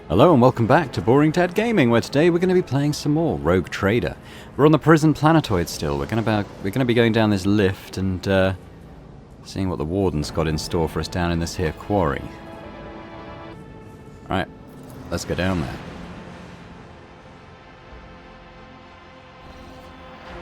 Hello and welcome back to Boring Dad Gaming, where today we're going to be playing some more Rogue Trader. We're on the prison planetoid still. We're going to be going down this lift and seeing what the warden's got in store for us down in this here quarry. Right, let's go down there.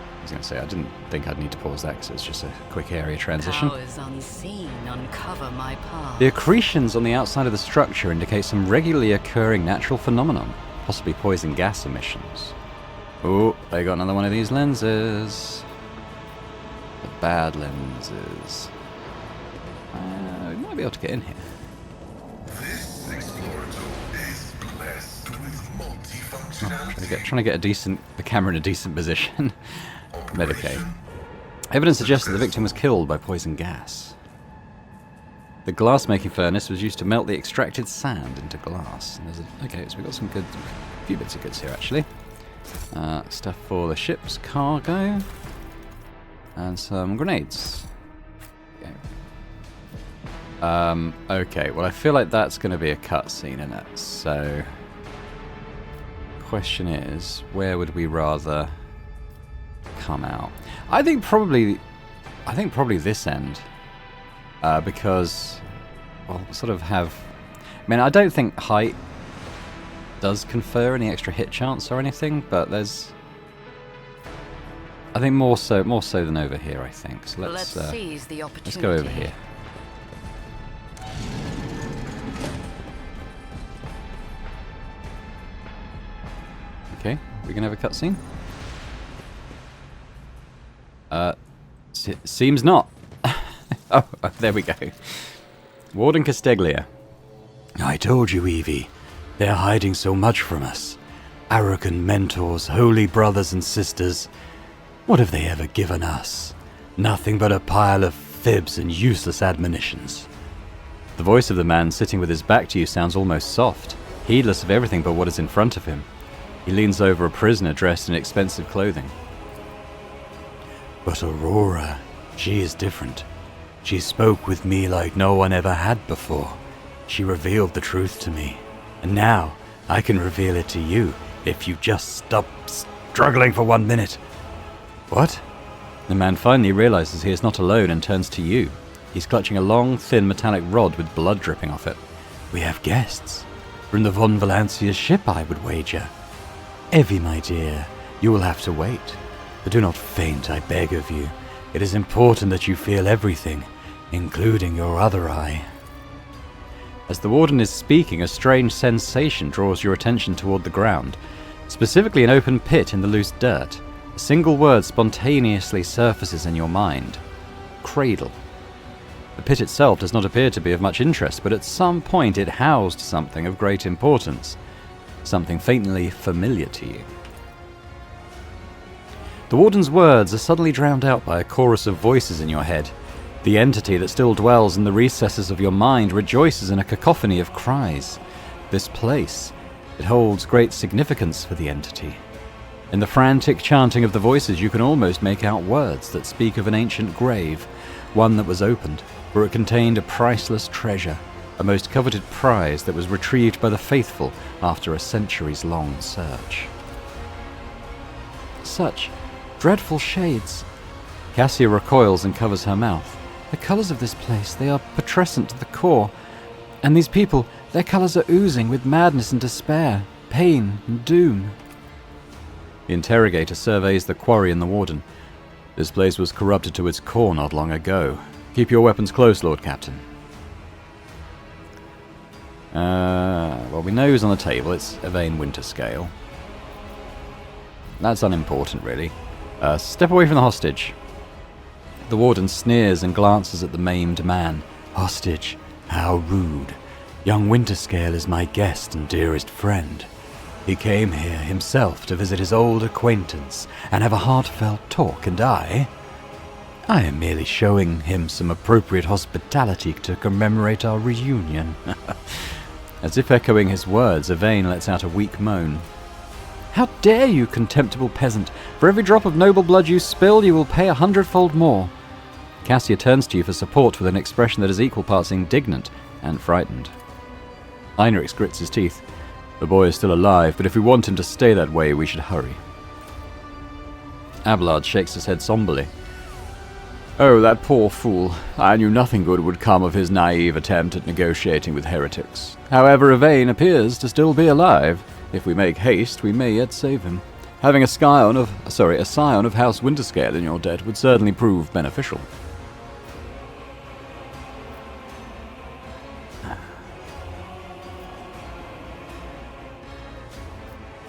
I was going to say, I didn't think I'd need to pause that because it's just a quick area transition. Powers unseen uncover my path. The accretions on the outside of the structure indicate some regularly occurring natural phenomenon, possibly poison gas emissions. Oh, they got another one of these lenses. The bad lenses. We might be able to get in here. This explorator is blessed with multifunctionality. Trying to get the camera in a decent position. Medicaid. Evidence suggests that the victim was killed by poison gas. The glass-making furnace was used to melt the extracted sand into glass. And okay, so we've got some good, few bits of goods here actually. Stuff for the ship's cargo, and some grenades. Okay, well I feel like that's going to be a cutscene in it. So, question is, where would we rather come out? I think probably this end, because we'll sort of have. I mean, I don't think height does confer any extra hit chance or anything, but there's. I think more so than over here. I think so. Let's seize the opportunity. Let's go over here. Okay, we can have a cutscene. Seems not. Oh, there we go. Warden Casteglia. I told you, Evie. They're hiding so much from us. Arrogant mentors, holy brothers and sisters. What have they ever given us? Nothing but a pile of fibs and useless admonitions. The voice of the man sitting with his back to you sounds almost soft, heedless of everything but what is in front of him. He leans over a prisoner dressed in expensive clothing. But Aurora, she is different. She spoke with me like no one ever had before. She revealed the truth to me. And now, I can reveal it to you if you just stop struggling for 1 minute. What? The man finally realizes he is not alone and turns to you. He's clutching a long, thin metallic rod with blood dripping off it. We have guests. From the Von Valancia's ship, I would wager. Evie, my dear, you will have to wait. But do not faint, I beg of you. It is important that you feel everything, including your other eye. As the warden is speaking, a strange sensation draws your attention toward the ground, specifically an open pit in the loose dirt. A single word spontaneously surfaces in your mind. Cradle. The pit itself does not appear to be of much interest, but at some point it housed something of great importance. Something faintly familiar to you. The warden's words are suddenly drowned out by a chorus of voices in your head. The entity that still dwells in the recesses of your mind rejoices in a cacophony of cries. This place, it holds great significance for the entity. In the frantic chanting of the voices, you can almost make out words that speak of an ancient grave, one that was opened, for it contained a priceless treasure, a most coveted prize that was retrieved by the faithful after a centuries-long search. Such dreadful shades. Cassia recoils and covers her mouth. The colours of this place, they are putrescent to the core. And these people, their colours are oozing with madness and despair, pain and doom. The interrogator surveys the quarry and the warden. This place was corrupted to its core not long ago. Keep your weapons close, Lord Captain. Well, we know who's on the table. It's Yvain Winterscale. That's unimportant, really. Step away from the hostage. The warden sneers and glances at the maimed man. Hostage? How rude. Young Winterscale is my guest and dearest friend. He came here himself to visit his old acquaintance and have a heartfelt talk, and I am merely showing him some appropriate hospitality to commemorate our reunion. As if echoing his words, Yvain lets out a weak moan. How dare you, contemptible peasant! For every drop of noble blood you spill, you will pay 100-fold more. Cassia turns to you for support with an expression that is equal parts indignant and frightened. Heinrich grits his teeth. The boy is still alive, but if we want him to stay that way, we should hurry. Abelard shakes his head somberly. Oh, that poor fool. I knew nothing good would come of his naive attempt at negotiating with heretics. However, Yvain appears to still be alive. If we make haste, we may yet save him. Having a scion of House Winterscale in your debt would certainly prove beneficial.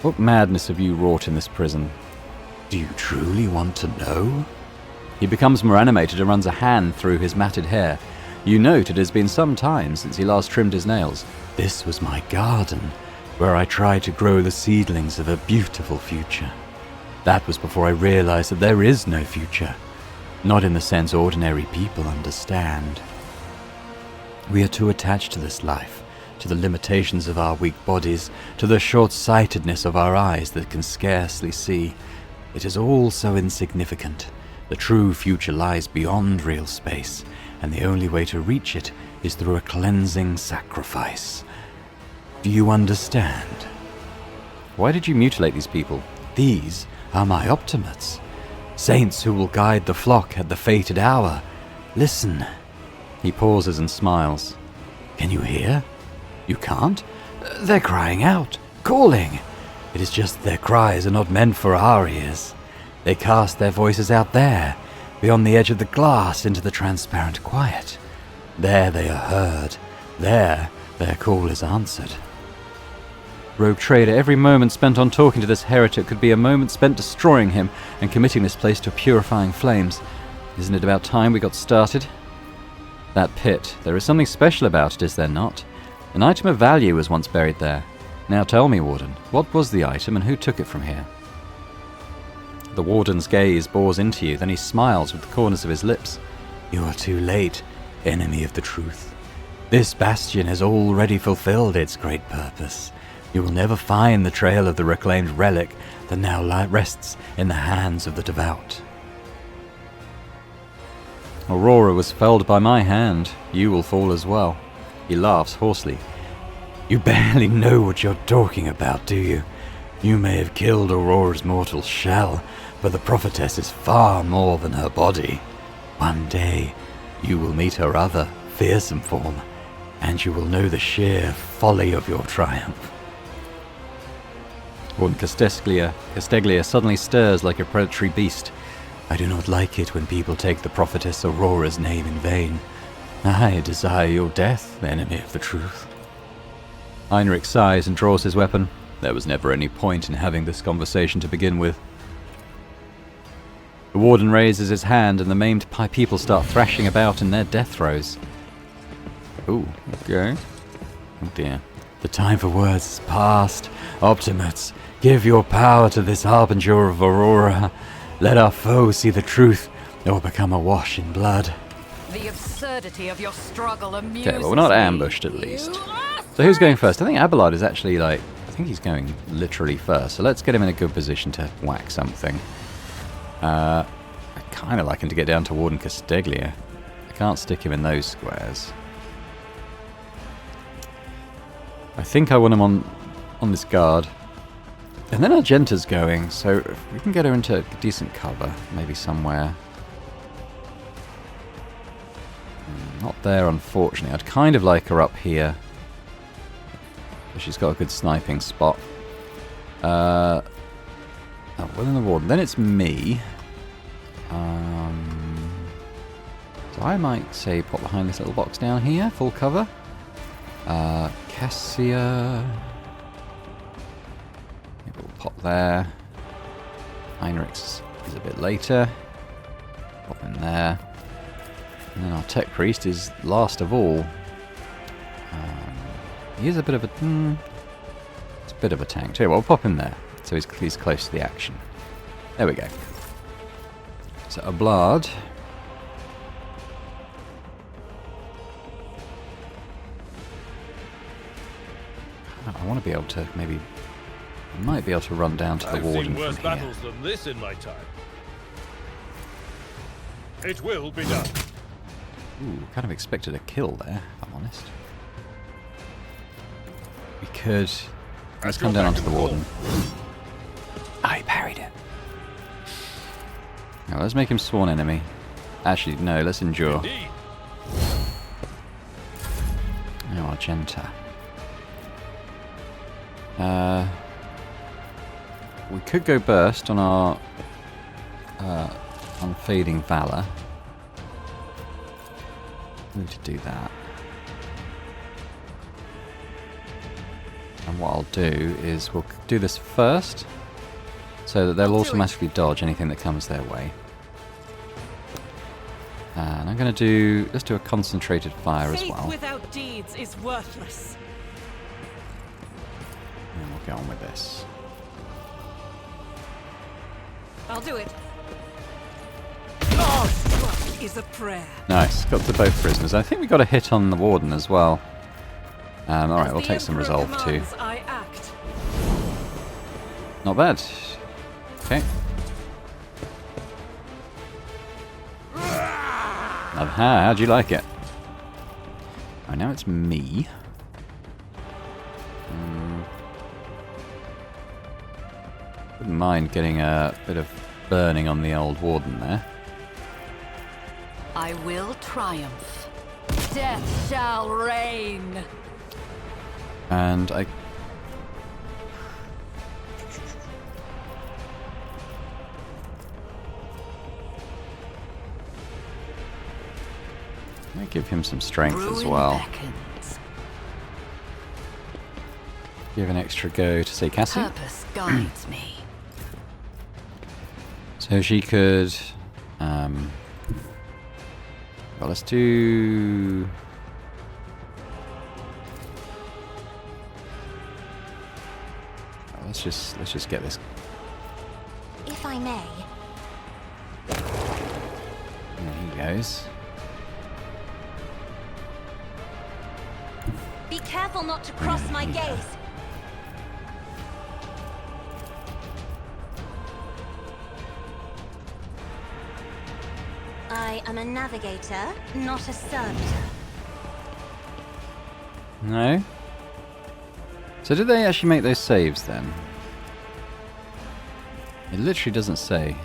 What madness have you wrought in this prison? Do you truly want to know? He becomes more animated and runs a hand through his matted hair. You note it has been some time since he last trimmed his nails. This was my garden, where I tried to grow the seedlings of a beautiful future. That was before I realized that there is no future, not in the sense ordinary people understand. We are too attached to this life, to the limitations of our weak bodies, to the short-sightedness of our eyes that can scarcely see. It is all so insignificant. The true future lies beyond real space, and the only way to reach it is through a cleansing sacrifice. Do you understand? Why did you mutilate these people? These are my optimates, saints who will guide the flock at the fated hour. Listen. He pauses and smiles. Can you hear? You can't? They're crying out, calling. It is just their cries are not meant for our ears. They cast their voices out there, beyond the edge of the glass into the transparent quiet. There they are heard. There their call is answered. Rogue trader, every moment spent on talking to this heretic could be a moment spent destroying him and committing this place to purifying flames. Isn't it about time we got started? That pit, there is something special about it, is there not? An item of value was once buried there. Now tell me, Warden, what was the item and who took it from here? The Warden's gaze bores into you, then he smiles with the corners of his lips. You are too late, enemy of the truth. This bastion has already fulfilled its great purpose. You will never find the trail of the reclaimed relic that now rests in the hands of the devout. Aurora was felled by my hand. You will fall as well. He laughs hoarsely. You barely know what you're talking about, do you? You may have killed Aurora's mortal shell, but the prophetess is far more than her body. One day, you will meet her other, fearsome form, and you will know the sheer folly of your triumph. Warden Casteglia suddenly stirs like a predatory beast. I do not like it when people take the prophetess Aurora's name in vain. I desire your death, enemy of the truth. Heinrich sighs and draws his weapon. There was never any point in having this conversation to begin with. The Warden raises his hand and the maimed people start thrashing about in their death throes. Ooh, okay. Oh dear. The time for words is past. Optimates, give your power to this harbinger of Aurora. Let our foes see the truth, or become awash in blood. The absurdity of your struggle amuses Okay, well, we're not me. ambushed at least. So who's going first? I think Abelard is actually I think he's going literally first. So let's get him in a good position to whack something. I kind of like him to get down to Warden Casteglia. I can't stick him in those squares. I think I want him on this guard. And then Argenta's going, so if we can get her into decent cover, maybe somewhere. Not there, unfortunately. I'd kind of like her up here. She's got a good sniping spot. Oh, well, in the Warden. Then it's me. So I might say pop behind this little box down here, full cover. Cassia. Maybe we'll pop there. Heinrich's is a bit later. Pop in there. And then our tech priest is last of all. He is a bit of a... it's a bit of a tank too. Well, we'll pop him there. So he's close to the action. There we go. So Ablard. I want to be able to maybe... I might be able to run down to the Warden I've seen worse from here. battles than this in my time. It will be done. Ooh, kind of expected a kill there, if I'm honest. We could Let's come down onto the warden. I parried it. Now let's make him sworn enemy. Actually, no, let's endure. Indeed. Oh, Argenta. We could go burst on our unfading valor. We need to do that. And what I'll do is we'll do this first, so that they'll automatically dodge anything that comes their way. And I'm going to do, let's do a concentrated fire as well. Faith without deeds is worthless. And we'll get on with this. I'll do it. God's trust is a prayer. Nice, got to both prisoners. I think we got a hit on the warden as well. Alright, As we'll the take some Emperor resolve too. commands, I act. Not bad. Okay. Aha, how'd you like it? Oh, now it's me. Wouldn't mind getting a bit of burning on the old warden there. I will triumph. Death shall reign. And I... might give him some strength as Ruin well. beckons. Give an extra go to say Cassie. Purpose guides me. So she could... well, let's do... let's just get this. If I may. There he goes. Be careful not to cross my gaze. I am a navigator, not a servitor. No. So did they actually make those saves then? It literally doesn't say.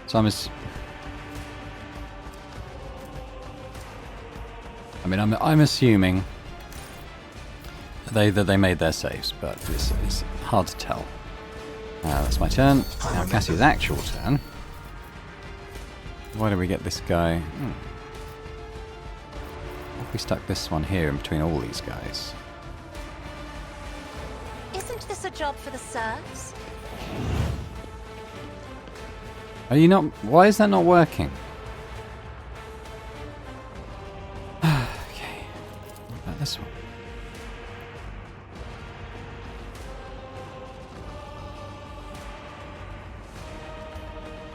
So I'm assuming that they made their saves, but it's hard to tell. That's my turn. Now Cassie's actual turn. Why do we get this guy? What if we stuck this one here in between all these guys? Isn't this a job for the serfs? Are you not? Why is that not working? Okay. What about this one?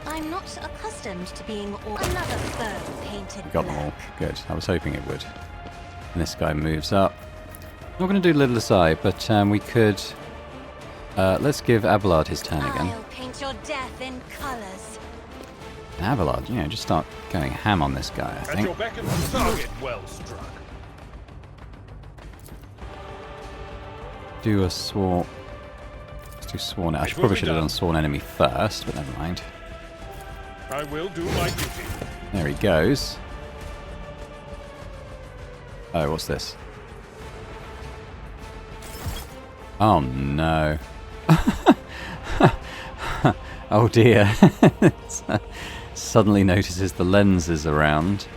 I'm not accustomed to being another fur painted Got them black. all. Good. I was hoping it would. And this guy moves up. Not going to do Little Aside, but we could... let's give Abelard his turn again. I'll paint your death in colours. And Abelard, just start going ham on this guy, I At think. your beck and target well struck. Do a sworn... Let's do sworn... I probably should have done sworn enemy first, but never mind. I will do my duty. There he goes. Oh, what's this? Oh no. Oh dear. Suddenly notices the lenses around.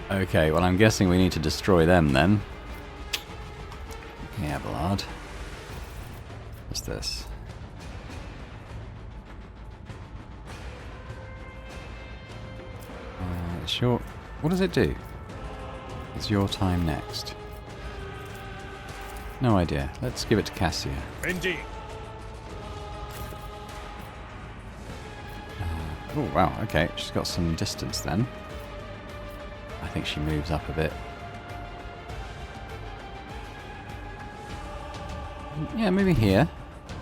Okay, well I'm guessing we need to destroy them then. Yeah, Abelard. What's this? Sure. What does it do? It's your time next. No idea. Let's give it to Cassia. Indeed. Oh wow, okay. She's got some distance then. I think she moves up a bit. Yeah, maybe here.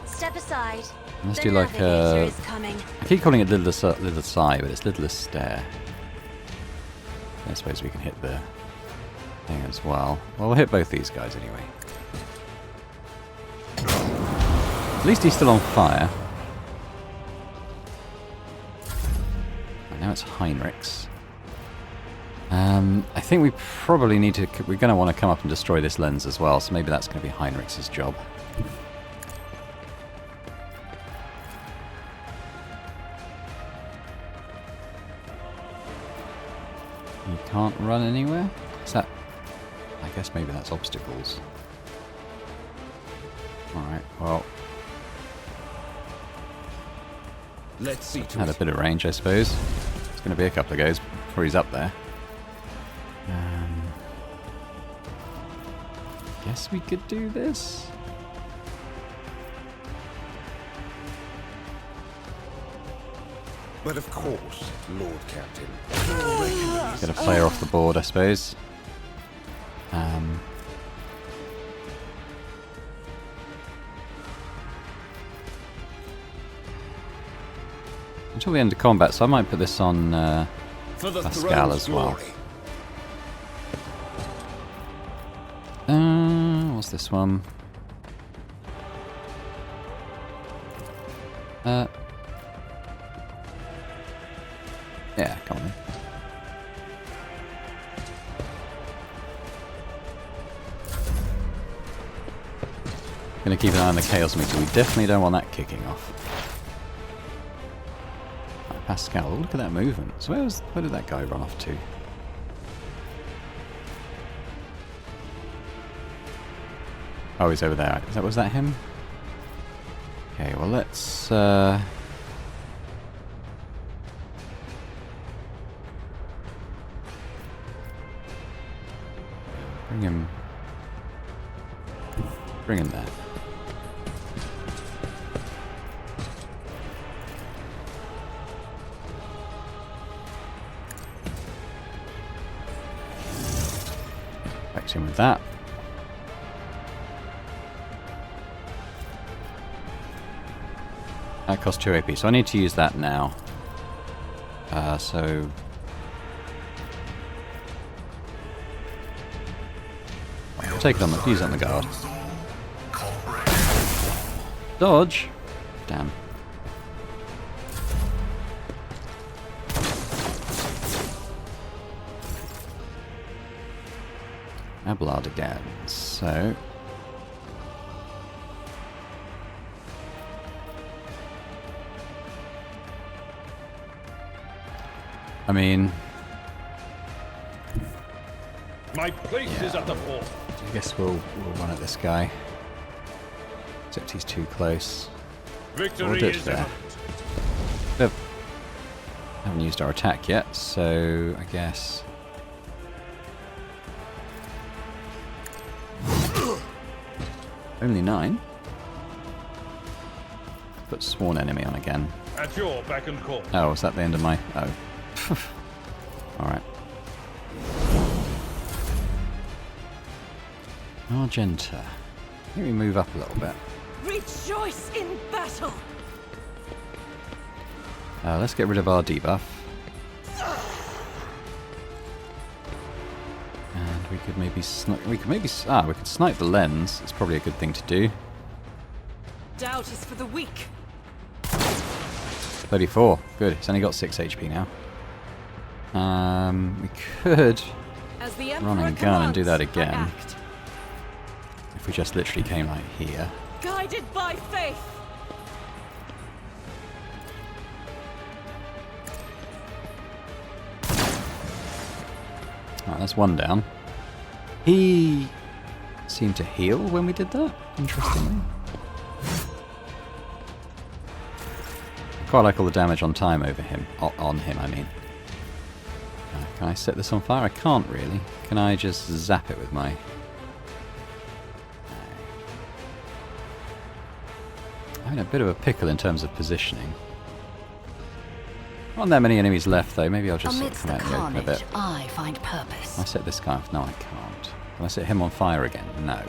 Step aside. Let's The do like navigator a... is coming. I keep calling it Little Sigh, but it's Littlest Stare. I suppose we can hit the thing as well. Well, we'll hit both these guys anyway. At least he's still on fire. Right, now it's Heinrich's. I think we probably need to... We're going to want to come up and destroy this lens as well, so maybe that's going to be Heinrich's job. You can't run anywhere? Is that... I guess maybe that's obstacles. Alright, well... Let's see to Had a it. bit of range, I suppose. It's going to be a couple of goes before he's up there. Guess we could do this. But of course, Lord Captain. Get a player off the board, I suppose. Until the end of combat, so I might put this on For the Pascal throne's as well. glory. What's this one? Yeah, come on then. Gonna keep an eye on the Chaos Meter. We definitely don't want that kicking off. Right, Pascal, oh, look at that movement. So where did that guy run off to? Oh, he's over there. Was that him? Okay, well let's bring him there. Back to him with that. That costs 2 AP, so I need to use that now. So... I'll take it on the... use it on the guard. Dodge! Damn. Ablard again, so... I mean... My place is at the fort. I guess we'll run at this guy. Except he's too close. Victory ditch is there. imminent. Haven't used our attack yet, so I guess... Only 9. Put Sworn Enemy on again. At your beck and call. Oh, is that the end of my... Oh. Alright. Argenta. I think we move up a little bit. Rejoice in battle! Let's get rid of our debuff. And we could maybe snipe... we could snipe the lens. It's probably a good thing to do. Doubt is for the weak. 34. Good. It's only got 6 HP now. We could As the run Emperor and gun and do that commands, I again. act. If we just literally came like here. Guided by faith. Right, that's one down. He seemed to heal when we did that, interestingly. Quite like all the damage on time over him. On him, I mean. Can I set this on fire? I can't really. Can I just zap it with my... I'm in a bit of a pickle in terms of positioning. Not that many enemies left though. Maybe I'll just sort of Amidst come out the in the open a bit. carnage, I find purpose. Can I set this guy off? No, I can't. Can I set him on fire again? No.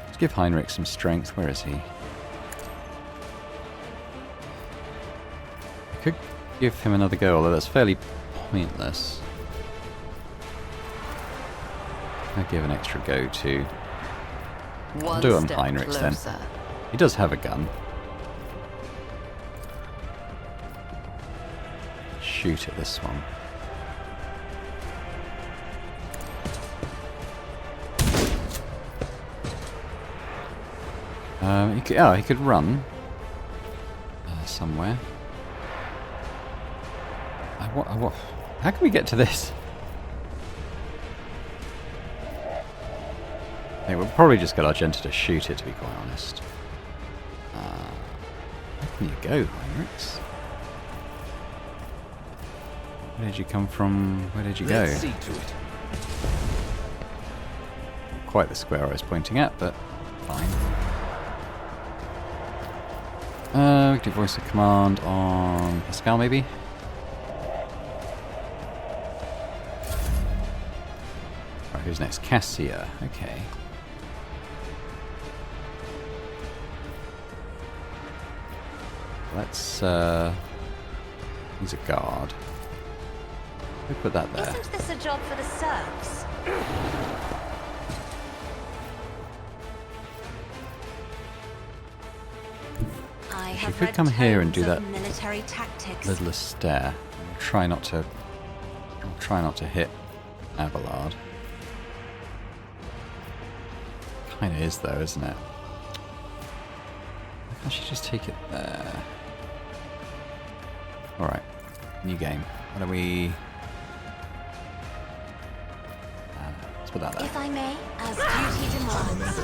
Let's give Heinrich some strength. Where is he? give him another go, although that's fairly pointless. I'll give an extra go to... I'll do it on Heinrichs then. He does have a gun. Shoot at this one. He could run somewhere. How can we get to this? I think we'll probably just get Argenta to shoot it, to be quite honest. Where can you go, Heinrichs? Where did you come from? Where did you go? Let's see to it. Quite the square I was pointing at, but fine. We can do voice of command on Pascal, maybe? Right, who's next? Cassia. Okay. Let's, he's a guard. Who put that there? Isn't this a job for the serfs? She could come here and do that military tactics. little stare. I'll try not to hit Abelard. Kinda is though, isn't it? Why can't she just take it there? Alright. New game. What do we... let's put that there. If I may, as duty demands.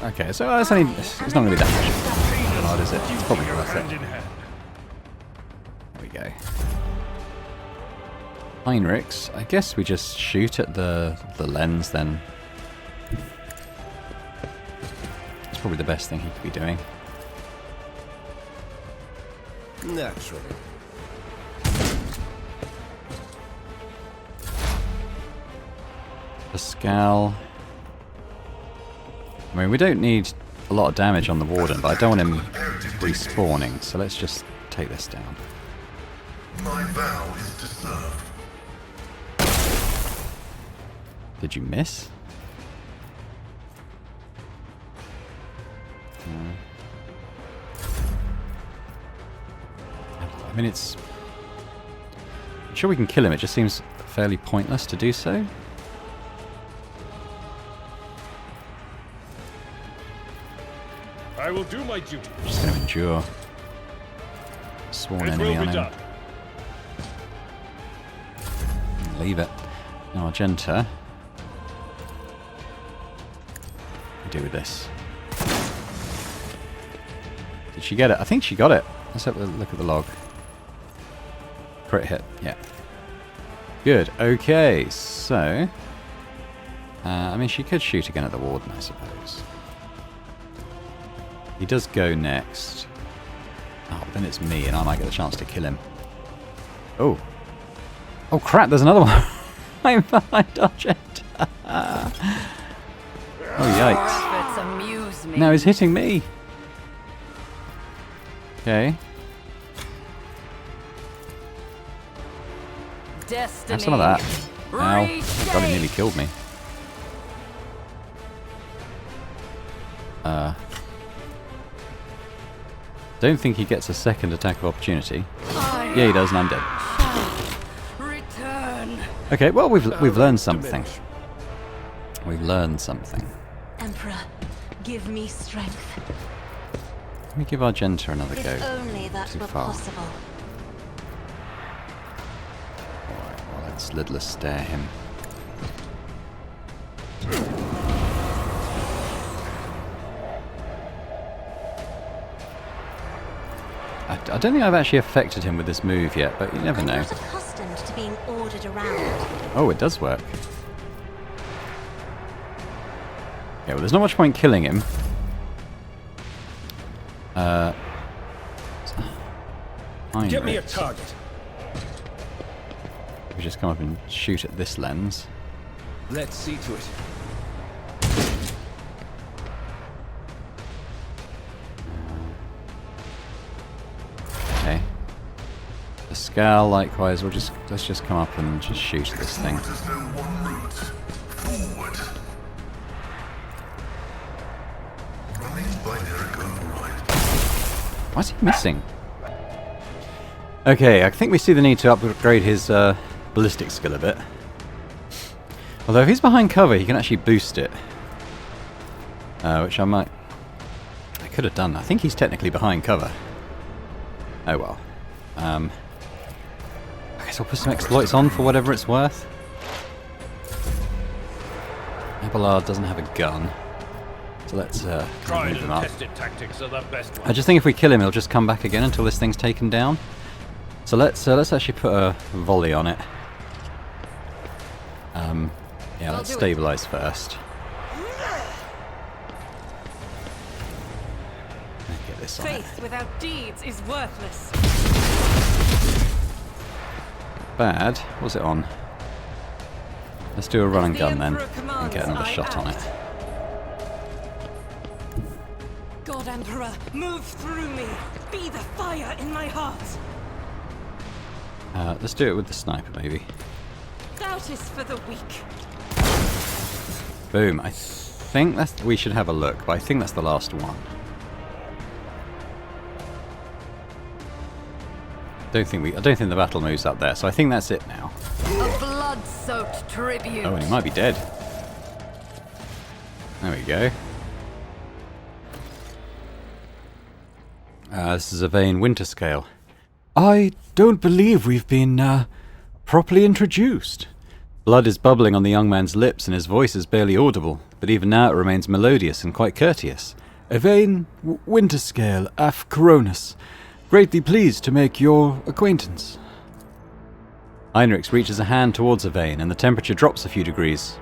Okay, so it's only... It's not going to be that much. Abelard, is it? It's probably worth Hand it. in hand. There we go. Heinrichs, I guess we just shoot at the lens then. It's probably the best thing he could be doing. Naturally. Pascal. I mean, we don't need a lot of damage on the Warden, but I don't want him respawning, so let's just take this down. My vow is to serve. Did you miss? I mean, it's... I'm sure we can kill him, it just seems fairly pointless to do so. I will do my duty. Just going to endure. Sworn It enemy will on be him. done. Leave it. Now Argenta. What do we do with this? Did she get it? I think she got it. Let's have a look at the log. Crit hit. Yeah. Good. Okay. So. I mean, she could shoot again at the Warden, I suppose. He does go next. Oh, but then it's me, and I might get the chance to kill him. Oh. Oh, crap, there's another one. I'm behind Argent. Oh, yikes. Forfeits amuse me. Now he's hitting me. Okay. Destiny. Have some of that. Ow. Oh, God, he nearly killed me. Don't think he gets a second attack of opportunity. Yeah, he does, and I'm dead. Return. Okay, well, we've learned something. We've learned something. Emperor, give me strength. Let me give Argenta another go. If only that Too were far. possible. Alright, well, let's lidless stare him. I don't think I've actually affected him with this move yet, but you never I'm know. not accustomed to being ordered around. Oh, it does work. Okay, well, there's not much point killing him. Get me a Heinrichs. target. We just come up and shoot at this lens. Let's see to it. Scowl, likewise. Let's just come up and just shoot at this thing. There's no one route. Forward. Running binary override. Why is he missing? Okay, I think we see the need to upgrade his ballistic skill a bit. Although if he's behind cover, he can actually boost it. Which I could have done. I think he's technically behind cover. Oh well. I guess I'll put some exploits on for whatever it's worth. Abelard doesn't have a gun. So let's Tried move him and up. tested tactics are the best I ones. just think if we kill him, he'll just come back again until this thing's taken down. So let's actually put a volley on it. Yeah, let's stabilize first. Get this on it. Faith without deeds is worthless. Bad. What's it on? Let's do a run and gun then, and get another shot on it. God Emperor, move through me. Be the fire in my heart. Let's do it with the sniper, maybe. Doubt is for the weak. Boom. I think we should have a look, but I think that's the last one. I don't think the battle moves up there, so I think that's it now. A blood-soaked tribute. Oh, and he might be dead. There we go. This is a Vane Winterscale. I don't believe we've been properly introduced. Blood is bubbling on the young man's lips and his voice is barely audible, but even now it remains melodious and quite courteous. Evane Winterscale af Coronis. Greatly pleased to make your acquaintance. Heinrichs reaches a hand towards Evane and the temperature drops a few degrees.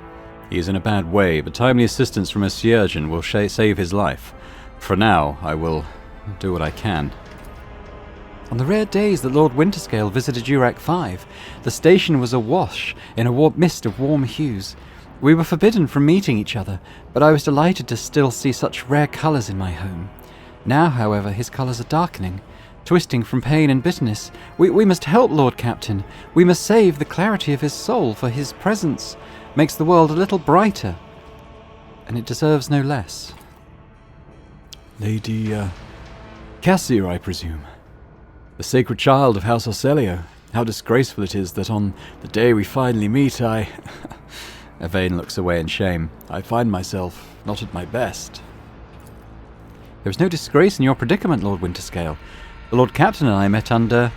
He is in a bad way, but timely assistance from a surgeon will save his life. For now, I will do what I can. On the rare days that Lord Winterscale visited Durac 5, the station was awash in a mist of warm hues. We were forbidden from meeting each other, but I was delighted to still see such rare colours in my home. Now, however, his colours are darkening, twisting from pain and bitterness. We must help Lord Captain. We must save the clarity of his soul, for his presence makes the world a little brighter, and it deserves no less. Lady Cassir, I presume. The sacred child of House Orselio. How disgraceful it is that on the day we finally meet, Evane looks away in shame. I find myself not at my best. There is no disgrace in your predicament, Lord Winterscale. The Lord Captain and I met under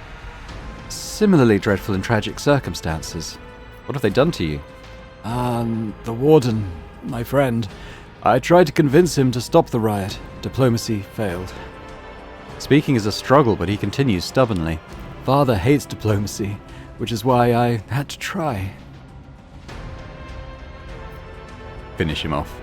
similarly dreadful and tragic circumstances. What have they done to you? The warden, my friend. I tried to convince him to stop the riot. Diplomacy failed. Speaking is a struggle, but he continues stubbornly. Father hates diplomacy, which is why I had to try. Finish him off.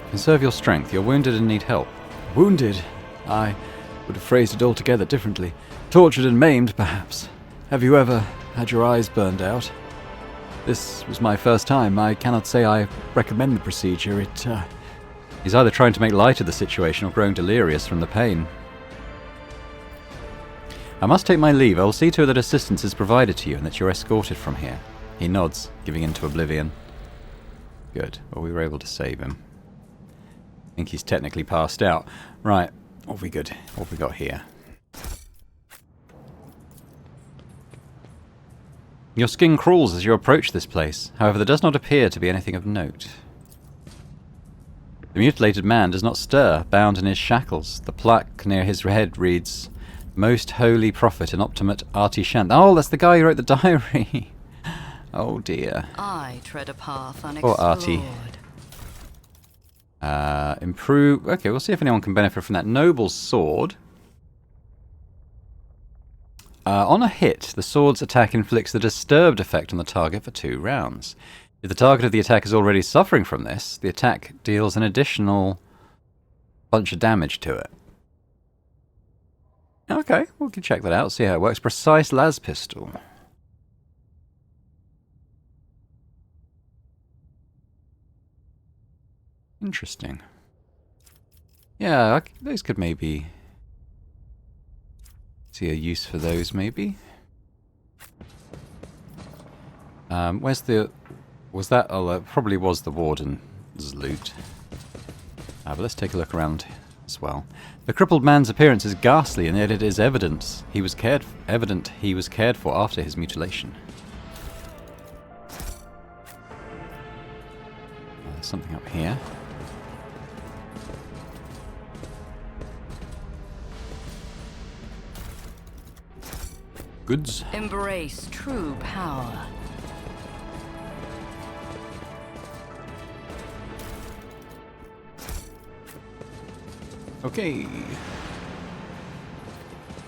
Conserve your strength. You're wounded and need help. Wounded? I would have phrased it altogether differently. Tortured and maimed, perhaps. Have you ever had your eyes burned out? This was my first time. I cannot say I recommend the procedure. He's either trying to make light of the situation or growing delirious from the pain. I must take my leave. I will see to it that assistance is provided to you and that you're escorted from here. He nods, giving in to oblivion. Good. Well, we were able to save him. I think he's technically passed out. Right. What have we got here? Your skin crawls as you approach this place. However, there does not appear to be anything of note. The mutilated man does not stir, bound in his shackles. The plaque near his head reads, Most Holy Prophet and Optimate Artie Shant. Oh, that's the guy who wrote the diary. Oh dear. I tread a path Poor unexplored. Artie. Improve. Okay, we'll see if anyone can benefit from that. Noble sword. On a hit, the sword's attack inflicts the disturbed effect on the target for 2 rounds. If the target of the attack is already suffering from this, the attack deals an additional bunch of damage to it. Okay, we can check that out, see how it works. Precise las pistol. Interesting. Yeah, those could maybe see a use for those, maybe. Where's the... Was that... Oh, that probably was the Warden's loot. But let's take a look around as well. The crippled man's appearance is ghastly, and yet it is evident he was cared for after his mutilation. There's something up here. Goods. Embrace true power. Okay. I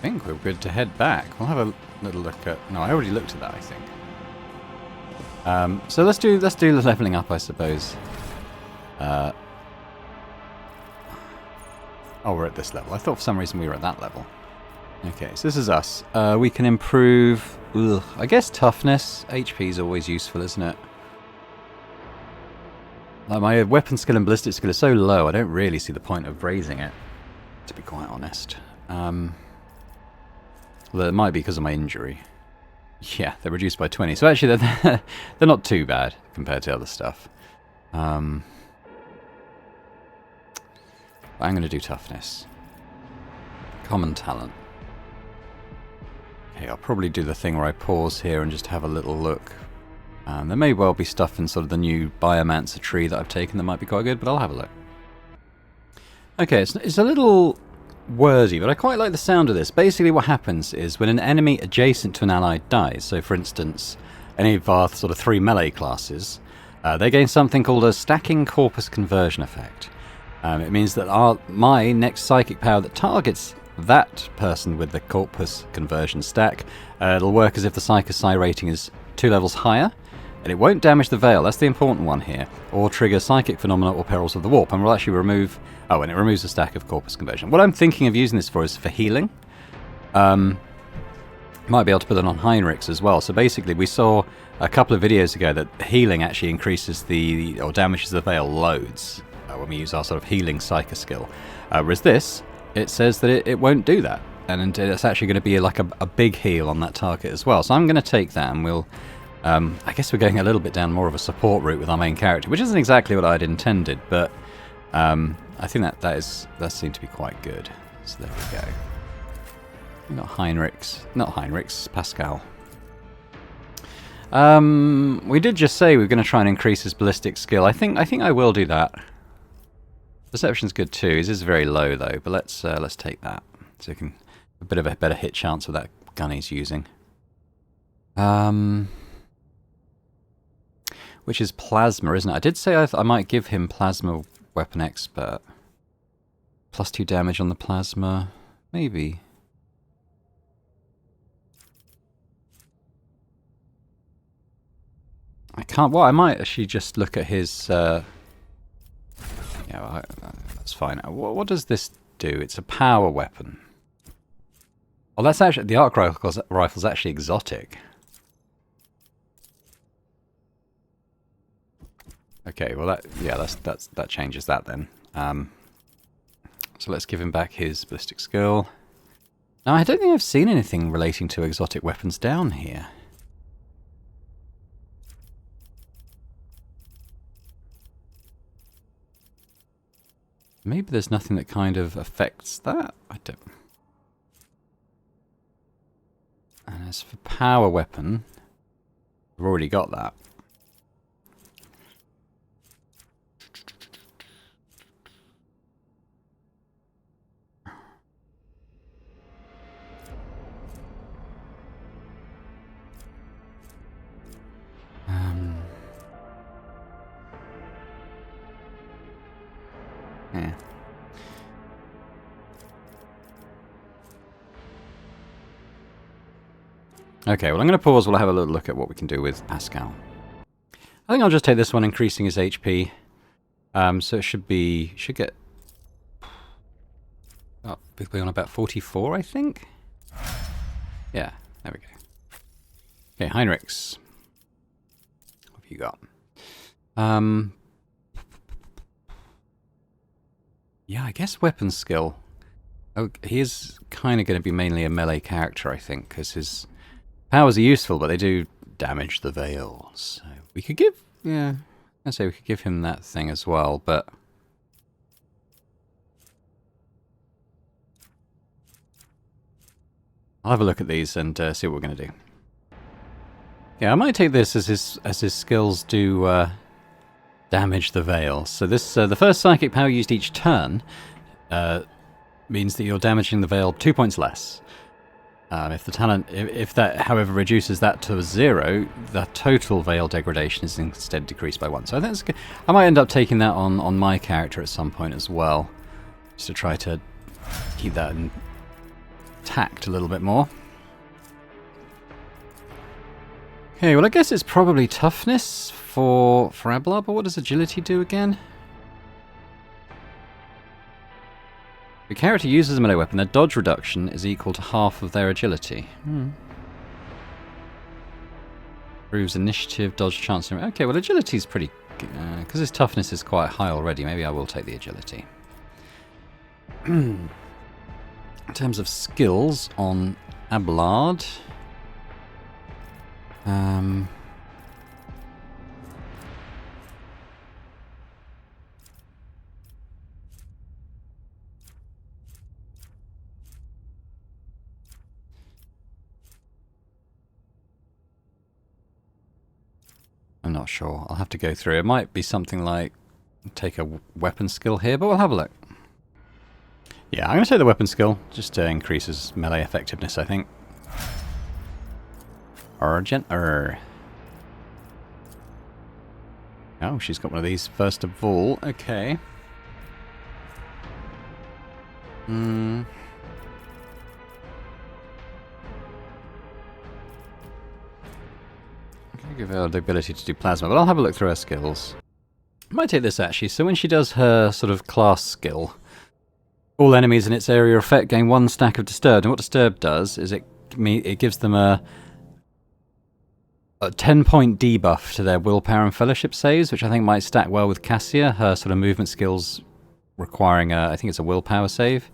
think we're good to head back. We'll have a little look at... No, I already looked at that, I think. So let's do the leveling up, I suppose. Oh, we're at this level. I thought for some reason we were at that level. Okay, so this is us. We can improve... I guess toughness. HP is always useful, isn't it? Like my weapon skill and ballistic skill is so low, I don't really see the point of raising it, to be quite honest. Well, it might be because of my injury. Yeah, they're reduced by 20. So actually, they're not too bad compared to other stuff. I'm going to do toughness. Common talent. Okay, I'll probably do the thing where I pause here and just have a little look. There may well be stuff in sort of the new Biomancer tree that I've taken that might be quite good, but I'll have a look. Okay, it's a little wordy, but I quite like the sound of this. Basically what happens is when an enemy adjacent to an ally dies, so for instance, any of our sort of 3 melee classes, they gain something called a stacking corpus conversion effect. It means that my next psychic power that targets that person with the corpus conversion stack, it'll work as if the Psycho Psi rating is 2 levels higher, and it won't damage the Veil, that's the important one here, or trigger psychic phenomena or perils of the warp, and will actually remove... Oh, and it removes a stack of corpus conversion. What I'm thinking of using this for is for healing. Might be able to put it on Heinrichs as well. So basically, we saw a couple of videos ago that healing actually increases or damages the Veil loads when we use our sort of healing Psycho skill. Whereas this, it says that it won't do that, and it's actually going to be like a big heal on that target as well. So I'm going to take that, and we'll... I guess we're going a little bit down more of a support route with our main character, which isn't exactly what I'd intended, but I think that seemed to be quite good. So there we go. We've got Heinrichs, Pascal. We did just say we were going to try and increase his ballistic skill. I think I will do that. Perception's good too. His is very low though, but let's take that. So we can a bit of a better hit chance with that gun he's using. Which is plasma, isn't it? I did say I might give him plasma weapon expert. +2 damage on the plasma, maybe. I can't. Well, I might actually just look at his. Yeah, well, that's fine. What does this do? It's a power weapon. Well, that's actually the arc rifle's actually exotic. Okay, well that changes that then. So let's give him back his ballistic skill. Now I don't think I've seen anything relating to exotic weapons down here. Maybe there's nothing that kind of affects that. I don't. And as for power weapon, I've already got that. Yeah. Okay, well I'm going to pause while I have a little look at what we can do with Pascal. I think I'll just take this one, increasing his HP. So it should get... Oh, we'll be on about 44, I think? Yeah, there we go. Okay, Heinrichs. What have you got? Yeah, I guess weapon skill. Oh, he is kind of going to be mainly a melee character, I think, because his powers are useful, but they do damage the veil. So we could give, yeah, I say we could give him that thing as well, but I'll have a look at these and see what we're going to do. Yeah, I might take this as his skills do damage the veil. So this the first psychic power used each turn means that you're damaging the veil 2 points less. If the talent, if that, however, reduces that to 0, the total veil degradation is instead decreased by 1. So I think that's good. I might end up taking that on my character at some point as well, just to try to keep that intact a little bit more. Okay, well I guess it's probably toughness for Abelard, but what does agility do again? The character uses a melee weapon, their dodge reduction is equal to half of their agility. Improves initiative, dodge chance. Okay, well agility is pretty good, because his toughness is quite high already. Maybe I will take the agility. In terms of skills on Abelard, I'm not sure. I'll have to go through. It might be something like take a weapon skill here, but we'll have a look. Yeah, I'm going to take the weapon skill, just to increase his melee effectiveness, I think. Urgent. Oh, she's got one of these first of all. Okay. Give her the ability to do plasma, but I'll have a look through her skills. I might take this actually. So when she does her sort of class skill, all enemies in its area of effect gain 1 stack of Disturbed, and what Disturbed does is it gives them a 10-point debuff to their willpower and fellowship saves, which I think might stack well with Cassia, her sort of movement skills requiring I think it's a willpower save.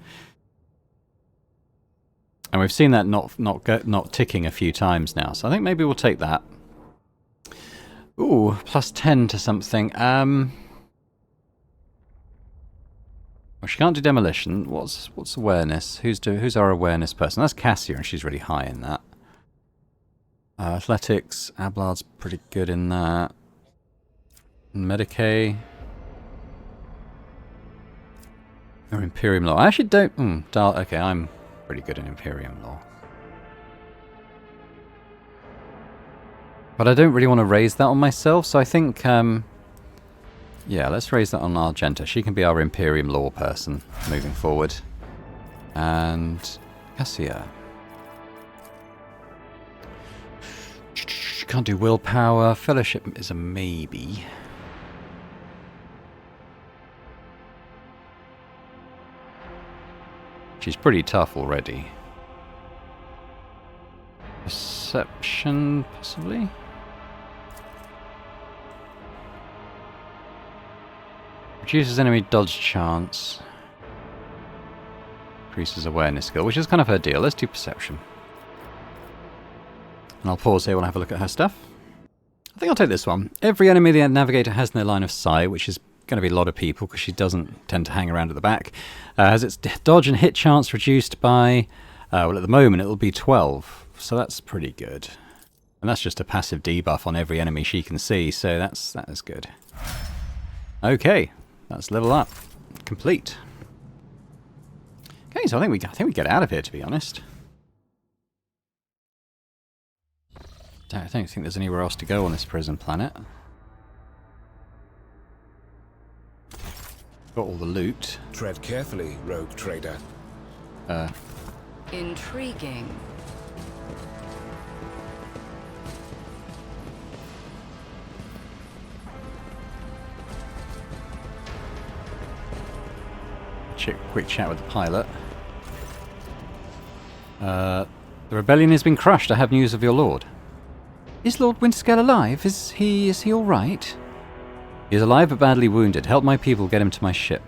And we've seen that not ticking a few times now, so I think maybe we'll take that. Ooh, plus 10 to something. Well, she can't do demolition. What's awareness? Who's our awareness person? That's Cassia, and she's really high in that. Athletics, Abelard's pretty good in that. Medicae. Or Imperium Law. I actually don't... okay, I'm pretty good in Imperium Law. But I don't really want to raise that on myself, so I think... yeah, let's raise that on Argenta. She can be our Imperium Law person moving forward. And... Cassia. Can't do willpower. Fellowship is a maybe. She's pretty tough already. Perception, possibly? Reduces enemy dodge chance. Increases awareness skill, which is kind of her deal. Let's do perception. And I'll pause here when I have a look at her stuff. I think I'll take this one. Every enemy the navigator has in their line of sight, which is going to be a lot of people because she doesn't tend to hang around at the back, has its dodge and hit chance reduced by, well, at the moment it'll be 12. So that's pretty good. And that's just a passive debuff on every enemy she can see, so that is good. Okay, that's level up. Complete. Okay, so I think we get out of here, to be honest. I don't think there's anywhere else to go on this prison planet. Got all the loot. Tread carefully, rogue trader. Intriguing. Quick chat with the pilot. The rebellion has been crushed. I have news of your lord. Is Lord Winterscale alive? Is he all right? He is alive but badly wounded. Help my people get him to my ship.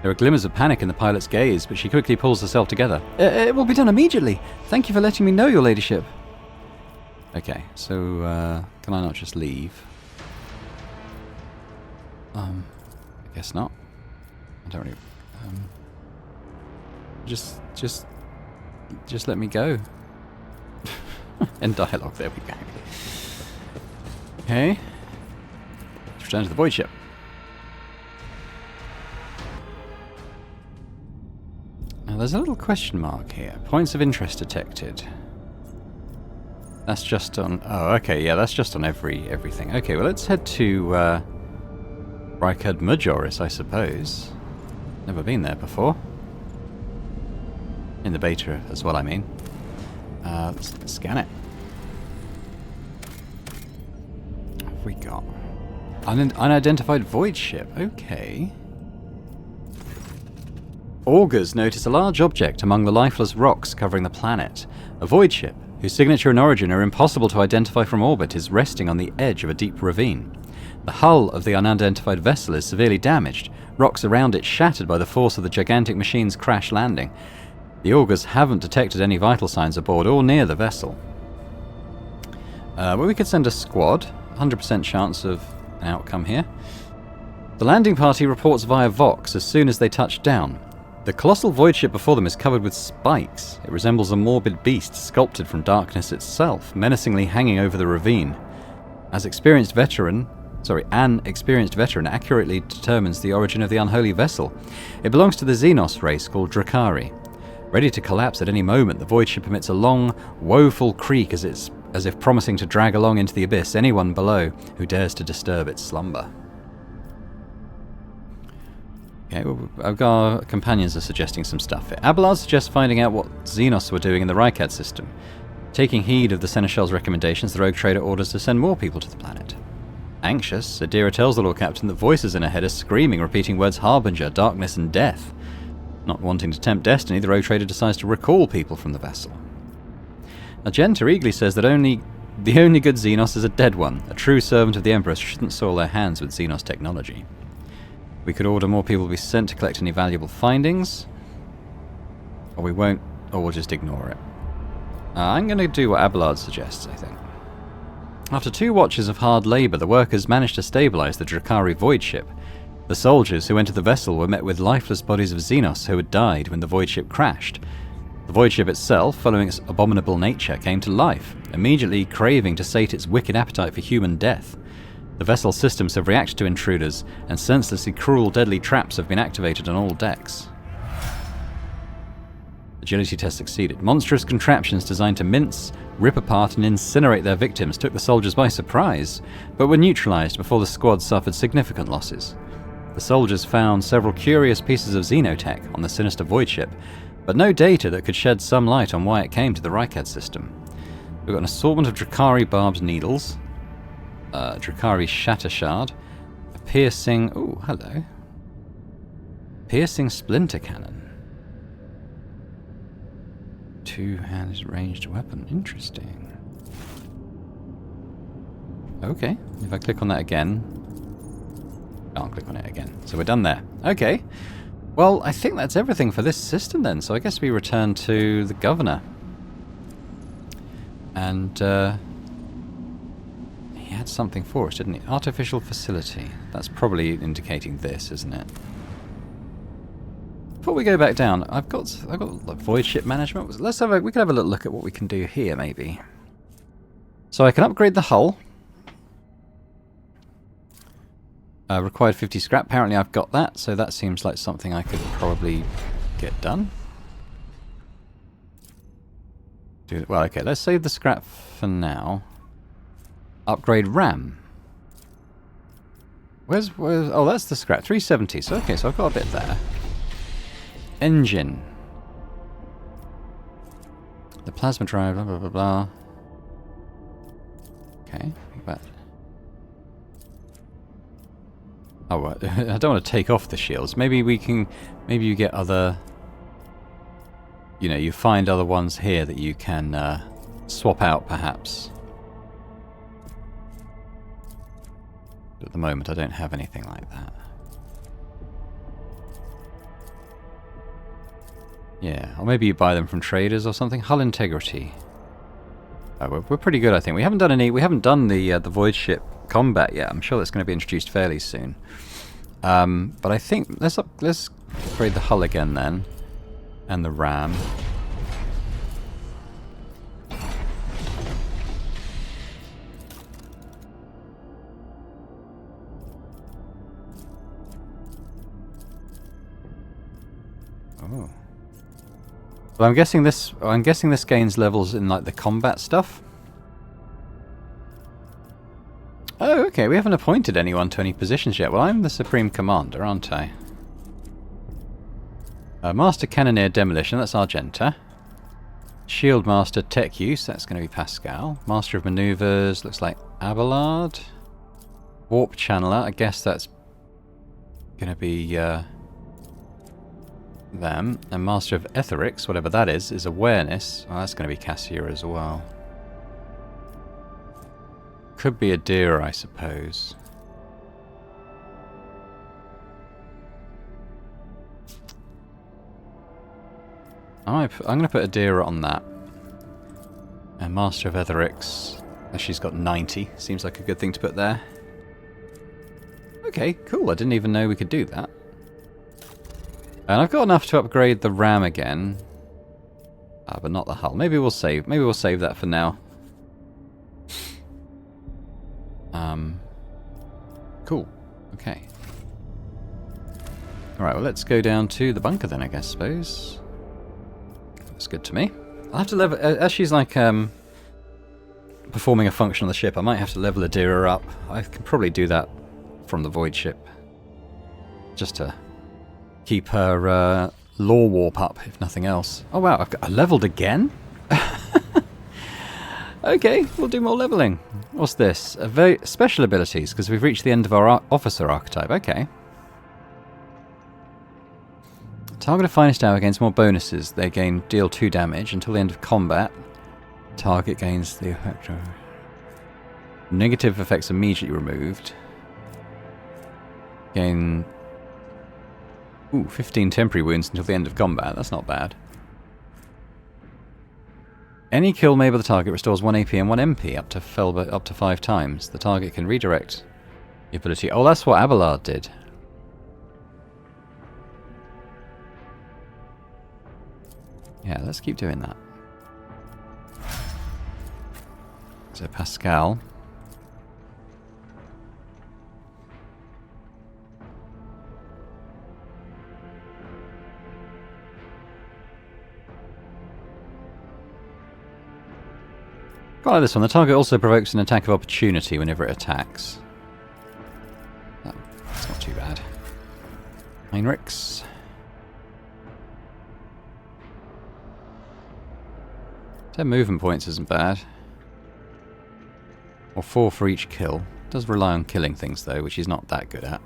There are glimmers of panic in the pilot's gaze, but she quickly pulls herself together. It will be done immediately. Thank you for letting me know, your ladyship. Okay, so can I not just leave? I guess not. I don't really. Just let me go. End dialogue. There we go. Okay. Let's return to the void ship. Now there's a little question mark here. Points of interest detected. That's just on. Oh, okay. Yeah, that's just on everything. Okay. Well, let's head to Rykard Majoris, I suppose. Never been there before. In the beta as well, I mean. Let's scan it. What have we got? Unidentified void ship. Okay. Augurs notice a large object among the lifeless rocks covering the planet. A void ship, whose signature and origin are impossible to identify from orbit, is resting on the edge of a deep ravine. The hull of the unidentified vessel is severely damaged, rocks around it shattered by the force of the gigantic machine's crash landing. The Augurs haven't detected any vital signs aboard or near the vessel. Well, we could send a squad. 100% chance of an outcome here. The landing party reports via Vox as soon as they touch down. The colossal void ship before them is covered with spikes. It resembles a morbid beast sculpted from darkness itself, menacingly hanging over the ravine. An experienced veteran accurately determines the origin of the unholy vessel. It belongs to the Xenos race called Drakari. Ready to collapse at any moment, the void ship emits a long, woeful creak as if promising to drag along into the abyss anyone below who dares to disturb its slumber. Okay, well, our companions are suggesting some stuff here. Abelard suggests finding out what Xenos were doing in the Rykard system. Taking heed of the Seneschal's recommendations, the rogue trader orders to send more people to the planet. Anxious, Adira tells the Lord Captain that voices in her head are screaming, repeating words Harbinger, darkness, and death. Not wanting to tempt destiny, the rogue trader decides to recall people from the vessel. Argenta eagerly says that the only good Xenos is a dead one. A true servant of the Emperor shouldn't soil their hands with Xenos technology. We could order more people to be sent to collect any valuable findings. Or we won't, or we'll just ignore it. I'm going to do what Abelard suggests, I think. After 2 watches of hard labour, the workers managed to stabilise the Drakari void ship. The soldiers who entered the vessel were met with lifeless bodies of Xenos who had died when the void ship crashed. The void ship itself, following its abominable nature, came to life, immediately craving to sate its wicked appetite for human death. The vessel's systems have reacted to intruders, and senselessly cruel, deadly traps have been activated on all decks. Agility test succeeded. Monstrous contraptions designed to mince, rip apart, and incinerate their victims took the soldiers by surprise, but were neutralized before the squad suffered significant losses. The soldiers found several curious pieces of xenotech on the sinister void ship, but no data that could shed some light on why it came to the Rykard system. We've got an assortment of Drakari barbed needles, Drakari shatter shard, a piercing... ooh, hello. Piercing splinter cannon. 2-handed ranged weapon. Interesting. Okay, if I click on that again... I'll click on it again. So we're done there. Okay. Well, I think that's everything for this system then. So I guess we return to the governor. And he had something for us, didn't he? Artificial facility. That's probably indicating this, isn't it? Before we go back down, I've got like void ship management. We could have a little look at what we can do here, maybe. So I can upgrade the hull. Required 50 scrap. Apparently I've got that, so that seems like something I could probably get done. Well, okay, let's save the scrap for now. Upgrade RAM. Where's oh, that's the scrap. 370. So okay, so I've got a bit there. Engine. The plasma drive, blah blah blah blah. Okay, but oh, well, I don't want to take off the shields. Maybe we can... Maybe you get other... You know, you find other ones here that you can swap out, perhaps. But at the moment, I don't have anything like that. Yeah, or maybe you buy them from traders or something. Hull integrity. Oh, we're pretty good, I think. We haven't done the void ship combat yet. I'm sure that's going to be introduced fairly soon. But I think let's upgrade the hull again then, and the ram. Oh. Well, I'm guessing this gains levels in like the combat stuff. Oh, okay. We haven't appointed anyone to any positions yet. Well, I'm the Supreme Commander, aren't I? Master Cannoneer Demolition, that's Argenta. Shield Master Tech Use, that's going to be Pascal. Master of Maneuvers, looks like Abelard. Warp Channeler, I guess that's going to be them. And Master of Etherics, whatever that is Awareness. Oh, that's going to be Cassia as well. Could be Adira, I suppose. I'm going to put Adira on that. And Master of Etherics. She's got 90. Seems like a good thing to put there. Okay, cool. I didn't even know we could do that. And I've got enough to upgrade the RAM again. But not the hull. Maybe we'll save that for now. Cool. Okay. Alright, well let's go down to the bunker then, I suppose. That's good to me. I'll have to level... as she's like, performing a function on the ship, I might have to level Adira up. I can probably do that from the void ship. Just to keep her lore warp up, if nothing else. Oh wow, I leveled again? Okay, we'll do more leveling. What's this? Very special abilities, because we've reached the end of our officer archetype. Okay. Target of finest hour gains more bonuses. They deal 2 damage until the end of combat. Target gains the effect of... Negative effects immediately removed. Gain... 15 temporary wounds until the end of combat. That's not bad. Any kill made by the target restores 1 AP and 1 MP up to 5 times. The target can redirect the ability. Oh, that's what Abelard did. Yeah, let's keep doing that. So Pascal. Quite like this one. The target also provokes an attack of opportunity whenever it attacks. Oh, that's not too bad. Heinrichs. 10 movement points isn't bad. Or 4 for each kill. Does rely on killing things though, which he's not that good at.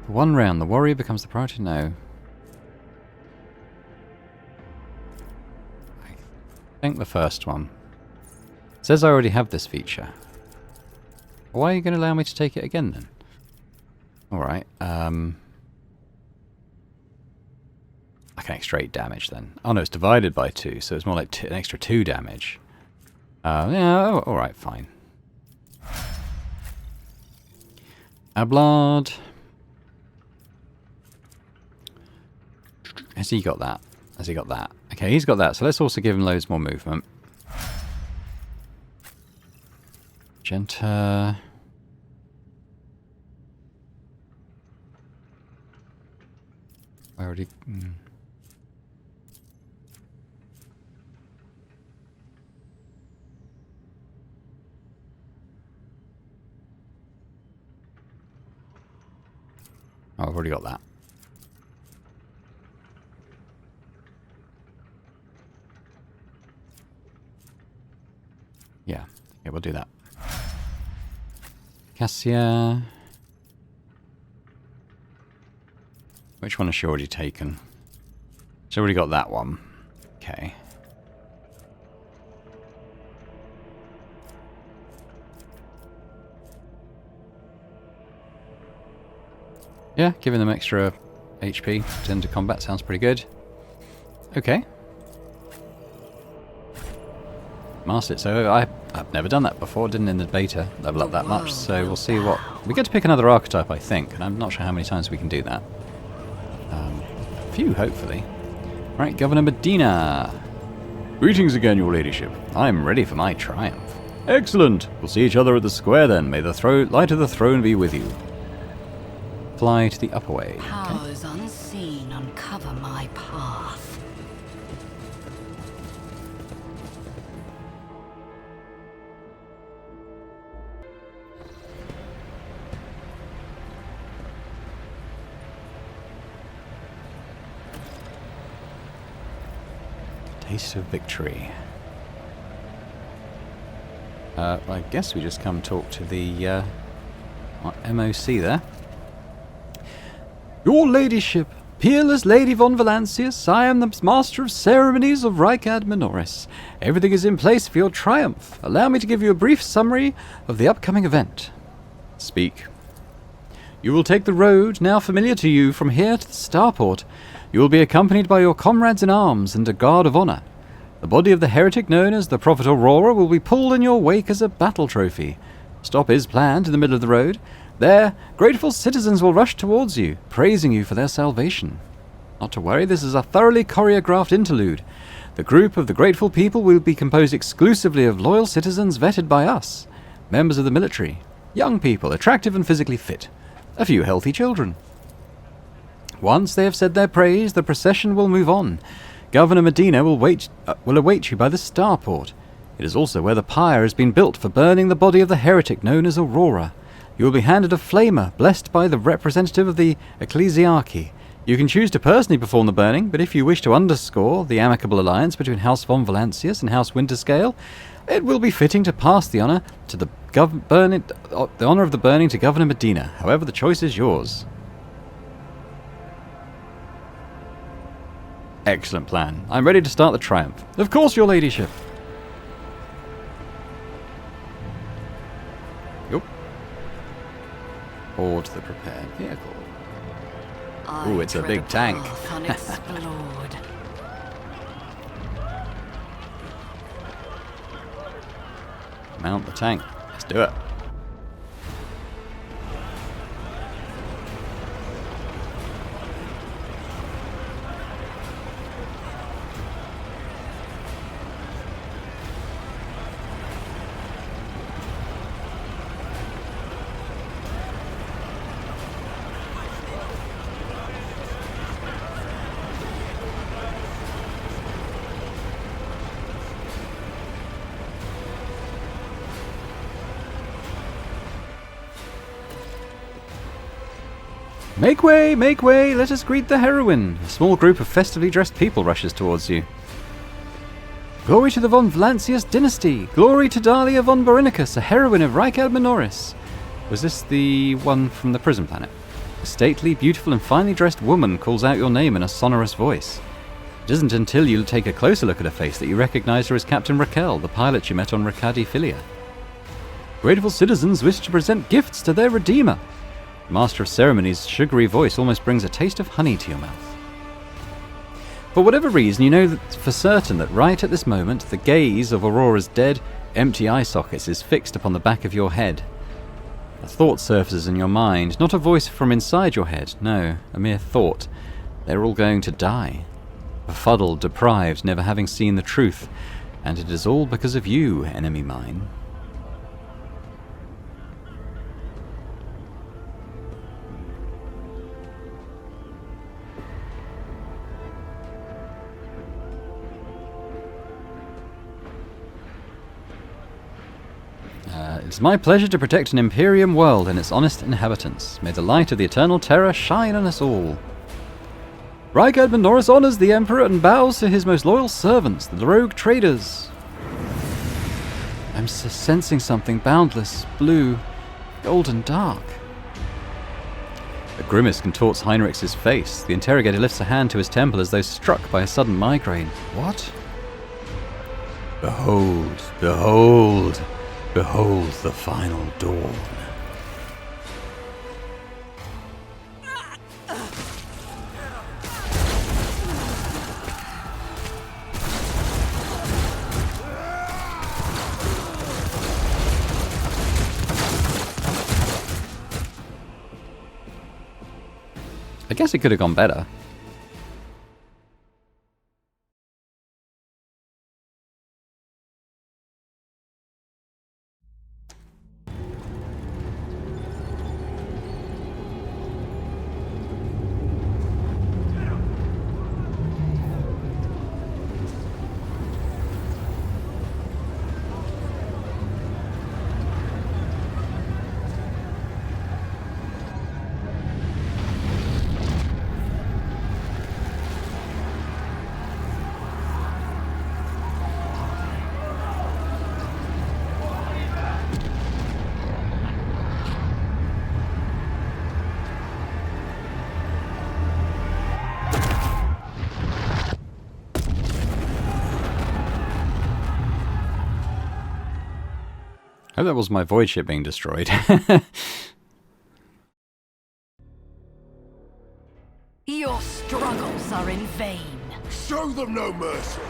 For 1 round, the warrior becomes the priority. No. I think the first one. It says I already have this feature. Why are you going to allow me to take it again then? Alright, I can extra 8 damage then. Oh no, it's divided by 2, so it's more like an extra 2 damage. Yeah, alright, fine. Abelard. Has he got that? Has he got that? Okay, he's got that, so let's also give him loads more movement. Genta. I already... Oh, I've already got that. Yeah, we'll do that. Cassia. Which one has she already taken? She's already got that one. Okay. Yeah, giving them extra HP to enter combat sounds pretty good. Okay. Master it. So I've never done that before, didn't in the beta level up that much, so we'll see what... We get to pick another archetype, I think, and I'm not sure how many times we can do that. A few, hopefully. Right, Governor Medina. Greetings again, your ladyship. I'm ready for my triumph. Excellent. We'll see each other at the square then. May the light of the throne be with you. Fly to the upper way. Powers unseen uncover my path. Taste of victory. I guess we just come talk to the MOC there. Your ladyship, peerless Lady von Valancius, I am the master of ceremonies of Rykad Minoris. Everything is in place for your triumph. Allow me to give you a brief summary of the upcoming event. Speak. You will take the road, now familiar to you, from here to the starport. You will be accompanied by your comrades in arms and a guard of honor. The body of the heretic known as the Prophet Aurora will be pulled in your wake as a battle trophy. Stop is planned in the middle of the road. There, grateful citizens will rush towards you, praising you for their salvation. Not to worry, this is a thoroughly choreographed interlude. The group of the grateful people will be composed exclusively of loyal citizens vetted by us, members of the military, young people, attractive and physically fit, a few healthy children. Once they have said their praise, the procession will move on. Governor Medina will await you by the starport. It is also where the pyre has been built for burning the body of the heretic known as Aurora. You will be handed a flamer, blessed by the representative of the ecclesiarchy. You can choose to personally perform the burning, but if you wish to underscore the amicable alliance between House von Valancius and House Winterscale, it will be fitting to pass the honor to the honor of the burning to Governor Medina. However, the choice is yours. Excellent plan. I'm ready to start the triumph. Of course, your ladyship. Yup. Board the prepared vehicle. Ooh, it's a big tank. Unexplored. Mount the tank. Let's do it. Make way, let us greet the heroine. A small group of festively dressed people rushes towards you. Glory to the von Valancius dynasty! Glory to Dahlia von Borinicus, a heroine of Rykad Minoris. Was this the one from the prison planet? A stately, beautiful and finely dressed woman calls out your name in a sonorous voice. It isn't until you take a closer look at her face that you recognize her as Captain Raquel, the pilot you met on Ricadi Filia. Grateful citizens wish to present gifts to their redeemer. Master of Ceremonies' sugary voice almost brings a taste of honey to your mouth. For whatever reason, you know that for certain that right at this moment, the gaze of Aurora's dead, empty eye sockets is fixed upon the back of your head. A thought surfaces in your mind, not a voice from inside your head, no, a mere thought. They're all going to die. Befuddled, deprived, never having seen the truth, and it is all because of you, enemy mine. It is my pleasure to protect an Imperium world and its honest inhabitants. May the light of the eternal terror shine on us all. Rykad Minoris honors the Emperor and bows to his most loyal servants, the rogue traders. I'm sensing something boundless, blue, golden dark. A grimace contorts Heinrich's face. The interrogator lifts a hand to his temple as though struck by a sudden migraine. What? Behold, behold! Behold the final dawn. I guess it could have gone better. I hope that was my void ship being destroyed. Your struggles are in vain. Show them no mercy.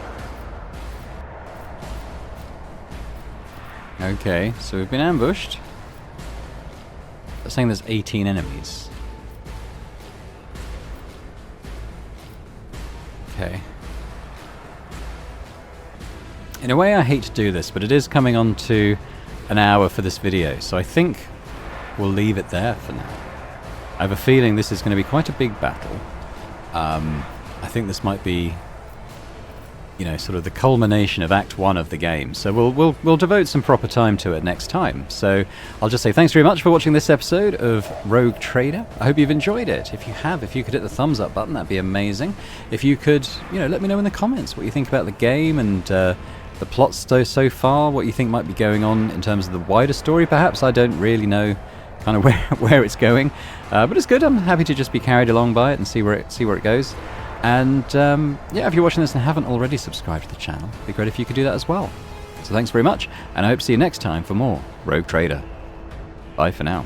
Okay, so we've been ambushed. They're saying there's 18 enemies. Okay. In a way, I hate to do this, but it is coming on to an hour for this video, so I think we'll leave it there for now. I have a feeling this is going to be quite a big battle. I think this might be, you know, sort of the culmination of Act 1 of the game, so we'll devote some proper time to it next time. So I'll just say thanks very much for watching this episode of Rogue Trader. I hope you've enjoyed it. If you have, if you could hit the thumbs up button, that'd be amazing. If you could, you know, let me know in the comments what you think about the game and the plot so far, what you think might be going on in terms of the wider story. Perhaps I don't really know kind of where it's going, but it's good. I'm happy to just be carried along by it and see where it goes. And yeah, if you're watching this and haven't already subscribed to the channel, it'd be great if you could do that as well. So thanks very much, and I hope to see you next time for more Rogue Trader. Bye for now.